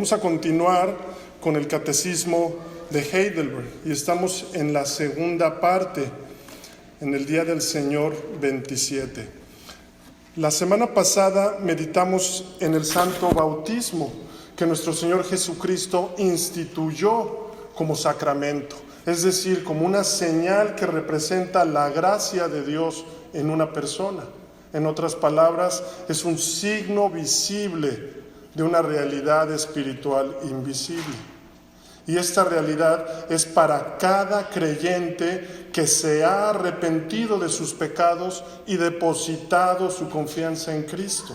Vamos a continuar con el Catecismo de Heidelberg y estamos en la segunda parte, en el Día del Señor 27. La semana pasada meditamos en el Santo Bautismo que nuestro Señor Jesucristo instituyó como sacramento, es decir, como una señal que representa la gracia de Dios en una persona. En otras palabras, es un signo visible de una realidad espiritual invisible. Y esta realidad es para cada creyente que se ha arrepentido de sus pecados y depositado su confianza en Cristo.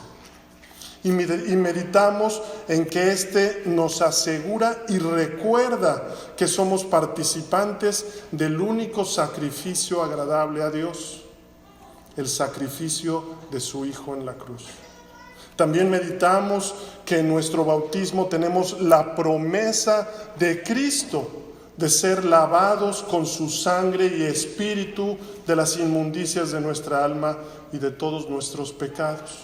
Y meditamos en que éste nos asegura y recuerda que somos participantes del único sacrificio agradable a Dios, el sacrificio de su Hijo en la cruz. También meditamos que en nuestro bautismo tenemos la promesa de Cristo de ser lavados con su sangre y espíritu de las inmundicias de nuestra alma y de todos nuestros pecados.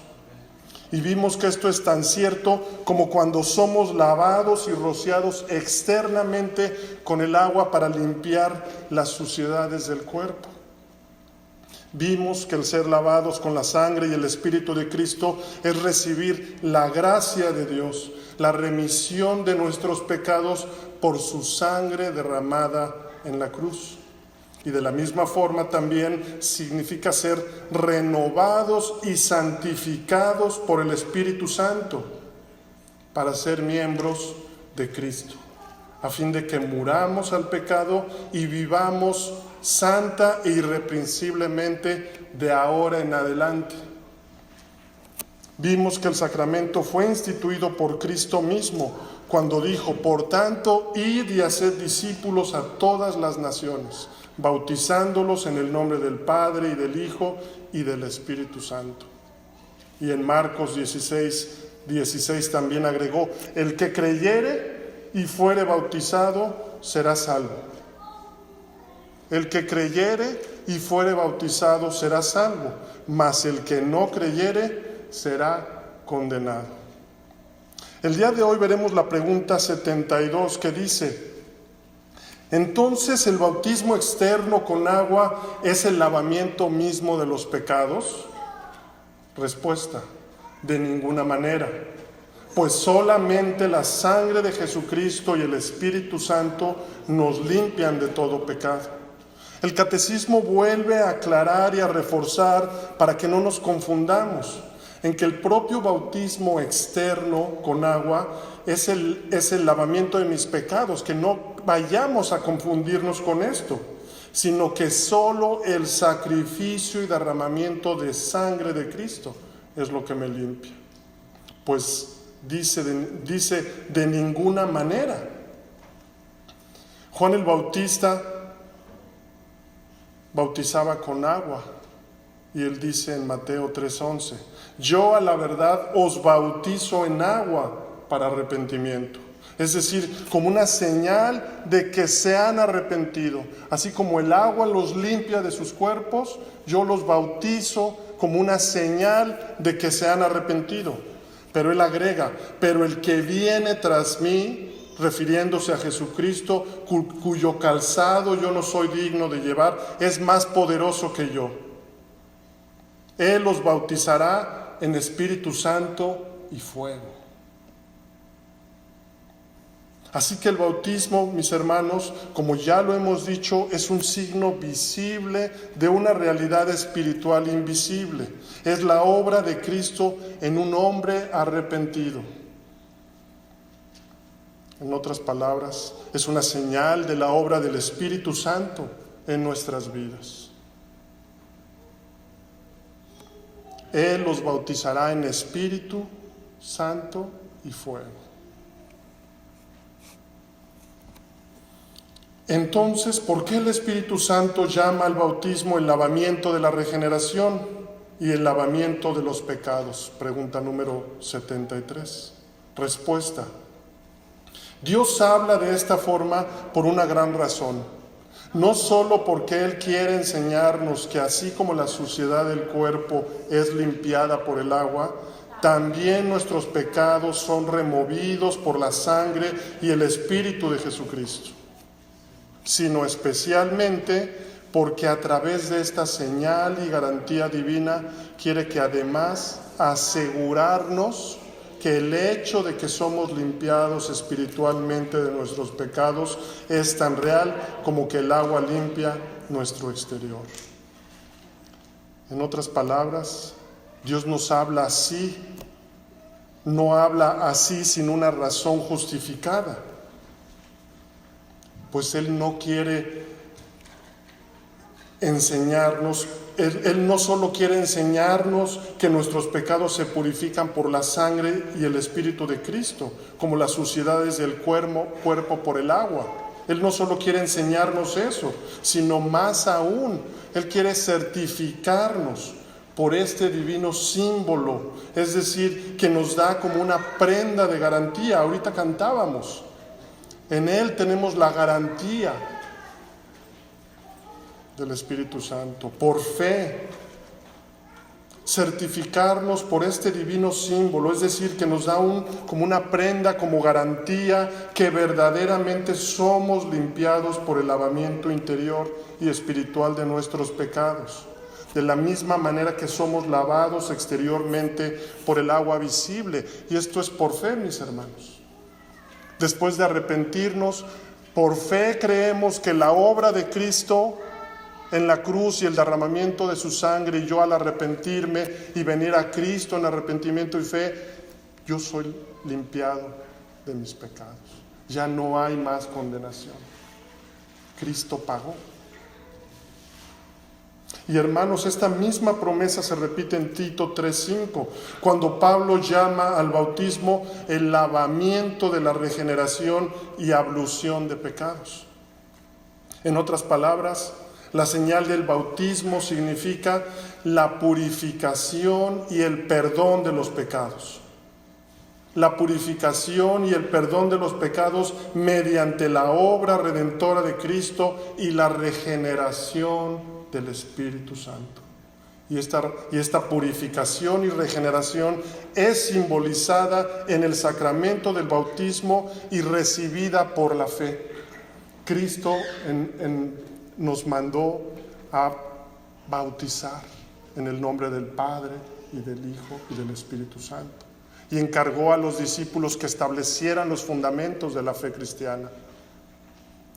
Y vimos que esto es tan cierto como cuando somos lavados y rociados externamente con el agua para limpiar las suciedades del cuerpo. Vimos que el ser lavados con la sangre y el Espíritu de Cristo es recibir la gracia de Dios, la remisión de nuestros pecados por su sangre derramada en la cruz. Y de la misma forma también significa ser renovados y santificados por el Espíritu Santo para ser miembros de Cristo, a fin de que muramos al pecado y vivamos santa e irreprensiblemente de ahora en adelante. Vimos que el sacramento fue instituido por Cristo mismo cuando dijo: por tanto, id y haced discípulos a todas las naciones, bautizándolos en el nombre del Padre y del Hijo y del Espíritu Santo. Y en Marcos 16 también agregó: el que creyere y fuere bautizado será salvo. El que creyere y fuere bautizado será salvo, mas el que no creyere será condenado. El día de hoy veremos la pregunta 72 que dice: ¿entonces el bautismo externo con agua es el lavamiento mismo de los pecados? Respuesta: de ninguna manera, pues solamente la sangre de Jesucristo y el Espíritu Santo nos limpian de todo pecado. El catecismo vuelve a aclarar y a reforzar para que no nos confundamos en que el propio bautismo externo con agua es el lavamiento de mis pecados, que no vayamos a confundirnos con esto, sino que solo el sacrificio y derramamiento de sangre de Cristo es lo que me limpia. Pues dice de ninguna manera. Juan el Bautista bautizaba con agua y él dice en Mateo 3:11: yo a la verdad os bautizo en agua para arrepentimiento. Es decir, como una señal de que se han arrepentido. Así como el agua los limpia de sus cuerpos, yo los bautizo como una señal de que se han arrepentido. Pero él agrega: pero el que viene tras mí, refiriéndose a Jesucristo, cuyo calzado yo no soy digno de llevar, es más poderoso que yo. Él los bautizará en Espíritu Santo y fuego. Así que el bautismo, mis hermanos, como ya lo hemos dicho, es un signo visible de una realidad espiritual invisible. Es la obra de Cristo en un hombre arrepentido. En otras palabras, es una señal de la obra del Espíritu Santo en nuestras vidas. Él los bautizará en Espíritu Santo y fuego. Entonces, ¿por qué el Espíritu Santo llama al bautismo el lavamiento de la regeneración y el lavamiento de los pecados? Pregunta número 73. Respuesta: Dios habla de esta forma por una gran razón. No solo porque Él quiere enseñarnos que así como la suciedad del cuerpo es limpiada por el agua, también nuestros pecados son removidos por la sangre y el Espíritu de Jesucristo, sino especialmente porque a través de esta señal y garantía divina quiere que además asegurarnos que el hecho de que somos limpiados espiritualmente de nuestros pecados es tan real como que el agua limpia nuestro exterior. En otras palabras, Dios nos habla así, no habla así sin una razón justificada, pues Él no quiere enseñarnos, Él no solo quiere enseñarnos que nuestros pecados se purifican por la sangre y el Espíritu de Cristo, como las suciedades del cuerpo por el agua. Él no solo quiere enseñarnos eso, sino más aún, Él quiere certificarnos por este divino símbolo, es decir, que nos da como una prenda de garantía. Ahorita cantábamos, en Él tenemos la garantía del Espíritu Santo, por fe, certificarnos por este divino símbolo, es decir, que nos da como una prenda, como garantía, que verdaderamente somos limpiados por el lavamiento interior y espiritual de nuestros pecados, de la misma manera que somos lavados exteriormente por el agua visible. Y esto es por fe, mis hermanos. Después de arrepentirnos, por fe creemos que la obra de Cristo en la cruz y el derramamiento de su sangre, y yo al arrepentirme y venir a Cristo en arrepentimiento y fe, yo soy limpiado de mis pecados. Ya no hay más condenación. Cristo pagó. Y hermanos, esta misma promesa se repite en Tito 3:5, cuando Pablo llama al bautismo el lavamiento de la regeneración y ablución de pecados. En otras palabras, la señal del bautismo significa la purificación y el perdón de los pecados. La purificación y el perdón de los pecados mediante la obra redentora de Cristo y la regeneración del Espíritu Santo. Y esta purificación y regeneración es simbolizada en el sacramento del bautismo y recibida por la fe. Cristo nos mandó a bautizar en el nombre del Padre y del Hijo y del Espíritu Santo, y encargó a los discípulos que establecieran los fundamentos de la fe cristiana,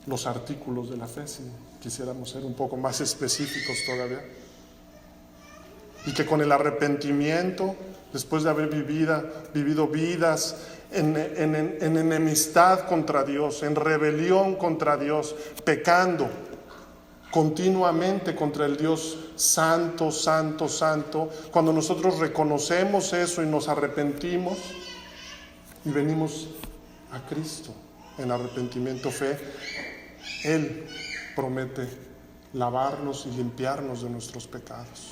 los artículos de la fe, si quisiéramos ser un poco más específicos todavía, y que con el arrepentimiento, después de haber vivido vidas en enemistad contra Dios, en rebelión contra Dios, pecando continuamente contra el Dios santo, santo, santo, cuando nosotros reconocemos eso y nos arrepentimos y venimos a Cristo en arrepentimiento, fe, Él promete lavarnos y limpiarnos de nuestros pecados.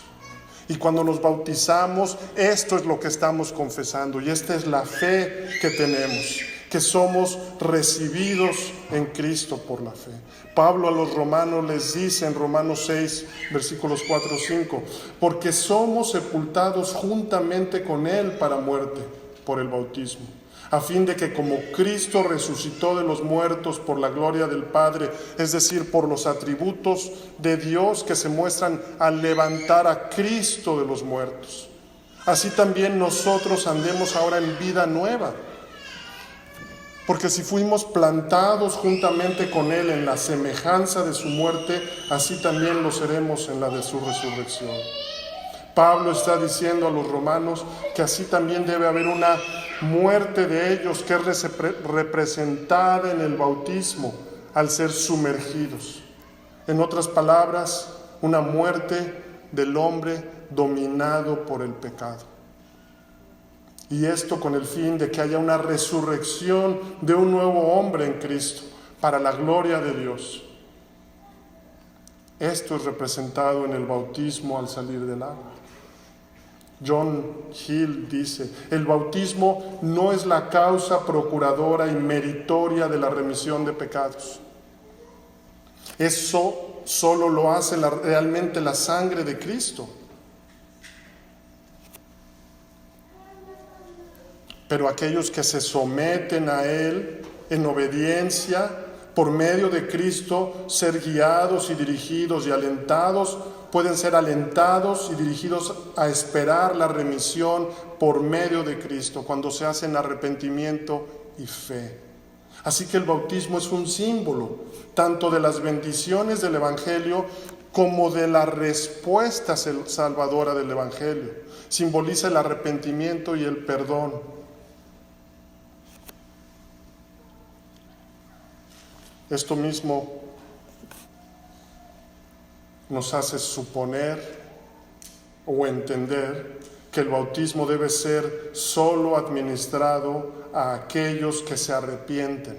Y cuando nos bautizamos, esto es lo que estamos confesando, y esta es la fe que tenemos, que somos recibidos en Cristo por la fe. Pablo a los romanos les dice en Romanos 6, versículos 4-5, porque somos sepultados juntamente con Él para muerte por el bautismo, a fin de que como Cristo resucitó de los muertos por la gloria del Padre, es decir, por los atributos de Dios que se muestran al levantar a Cristo de los muertos, así también nosotros andemos ahora en vida nueva. Porque si fuimos plantados juntamente con Él en la semejanza de su muerte, así también lo seremos en la de su resurrección. Pablo está diciendo a los romanos que así también debe haber una muerte de ellos que es representada en el bautismo al ser sumergidos. En otras palabras, una muerte del hombre dominado por el pecado. Y esto con el fin de que haya una resurrección de un nuevo hombre en Cristo, para la gloria de Dios. Esto es representado en el bautismo al salir del agua. John Hill dice, el bautismo no es la causa procuradora y meritoria de la remisión de pecados. Eso solo lo hace realmente la sangre de Cristo. pero aquellos que se someten a Él en obediencia, por medio de Cristo, ser guiados y dirigidos y alentados, pueden ser alentados y dirigidos a esperar la remisión por medio de Cristo, cuando se hace en arrepentimiento y fe. Así que el bautismo es un símbolo tanto de las bendiciones del Evangelio como de la respuesta salvadora del Evangelio. Simboliza el arrepentimiento y el perdón. Esto mismo nos hace suponer o entender que el bautismo debe ser solo administrado a aquellos que se arrepienten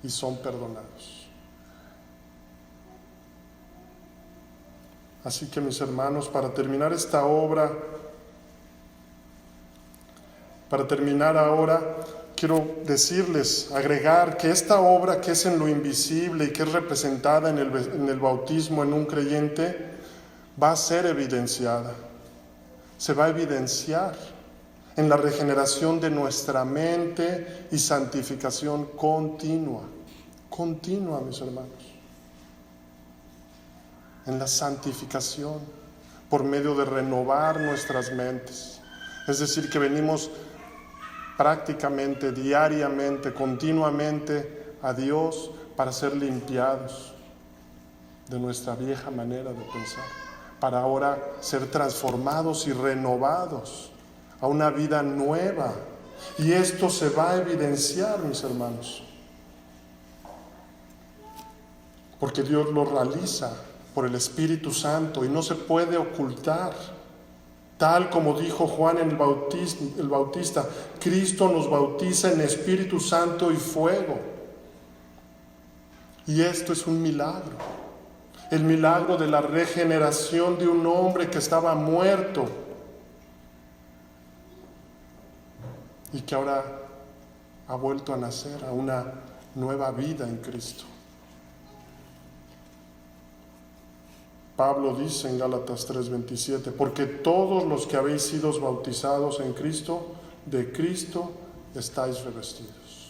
y son perdonados. Así que, mis hermanos, para terminar esta obra, para terminar ahora, quiero decirles, agregar que esta obra que es en lo invisible y que es representada en el bautismo en un creyente, va a ser evidenciada. Se va a evidenciar en la regeneración de nuestra mente y santificación continua, mis hermanos. En la santificación, por medio de renovar nuestras mentes. Es decir, que venimos prácticamente, diariamente, continuamente a Dios para ser limpiados de nuestra vieja manera de pensar, para ahora ser transformados y renovados a una vida nueva. Y esto se va a evidenciar, mis hermanos, porque Dios lo realiza por el Espíritu Santo y no se puede ocultar. Tal como dijo Juan el Bautista, Cristo nos bautiza en Espíritu Santo y fuego. Y esto es un milagro. El milagro de la regeneración de un hombre que estaba muerto y que ahora ha vuelto a nacer a una nueva vida en Cristo. Pablo dice en Gálatas 3:27, porque todos los que habéis sido bautizados en Cristo, de Cristo estáis revestidos.